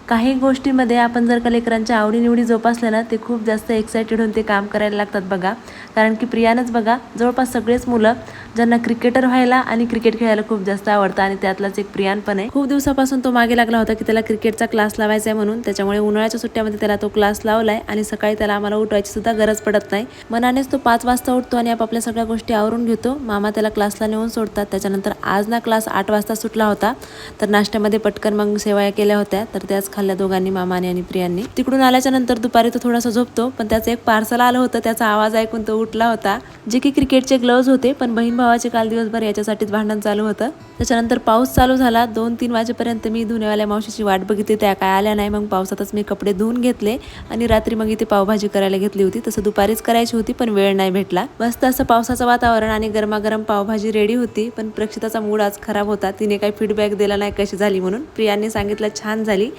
काही गोष्टींमध्ये आपण जर का लेकरांच्या आवडीनिवडी जोपासल्या ना, ते खूप जास्त एक्सायटेड होऊन ते काम करायला लागतात बघा. कारण की प्रियानंच बघा जवळपास सगळेच मुलं ज्यांना क्रिकेटर व्हायला आणि क्रिकेट खेळायला खूप जास्त आवडतं आणि त्यातलाच एक प्रियान पण आहे. खूप दिवसापासून तो मागे लागला होता की त्याला क्रिकेटचा क्लास लावायचा आहे म्हणून. त्याच्यामुळे उन्हाळ्याच्या सुट्ट्यामध्ये त्याला तो क्लास लावलाय आणि सकाळी त्याला आम्हाला उठवायची सुद्धा गरज पडत नाही. मनानेच तो 5 वाजता उठतो आणि आपापल्या सगळ्या गोष्टी आवरून घेतो. मामा त्याला क्लासला नेऊन सोडतात. त्याच्यानंतर आज ना क्लास 8 वाजता सुटला होता, तर नाश्त्यामध्ये पटकन मग शेवया केल्या होत्या, तर त्याच खाल्ल्या दोघांनी, मामाने आणि प्रियांनी. तिकडून आल्याच्या नंतर दुपारी तो थोडासा झोपतो, पण त्याचं एक पार्सल आलं होतं. त्याचा आवाज ऐकून तो उठला होता, जे की क्रिकेटचे ग्लोव्ज होते. पण बहीण भावाचे काल दिवसभर याच्यासाठीच भांडण चालू होतं. त्याच्यानंतर पाऊस चालू झाला. 2-3 वाजेपर्यंत मी धुण्यावाल्या मावशीची वाट बघितली, त्या काय आल्या नाही. मग पावसातच मी कपडे धुवून घेतले आणि रात्री मग इथे पावभाजी करायला घेतली होती. तसं दुपारीच करायची होती पण वेळ नाही भेटला. मस्त असं पावसाचं वातावरण आणि गरमागरम पावभाजी रेडी होती. पण प्रक्षिताचा मूड आज खराब होता. तिने काही फीडबॅक दिला नाही कशी झाली म्हणून. प्रियांनी सांगितलं छान झाली.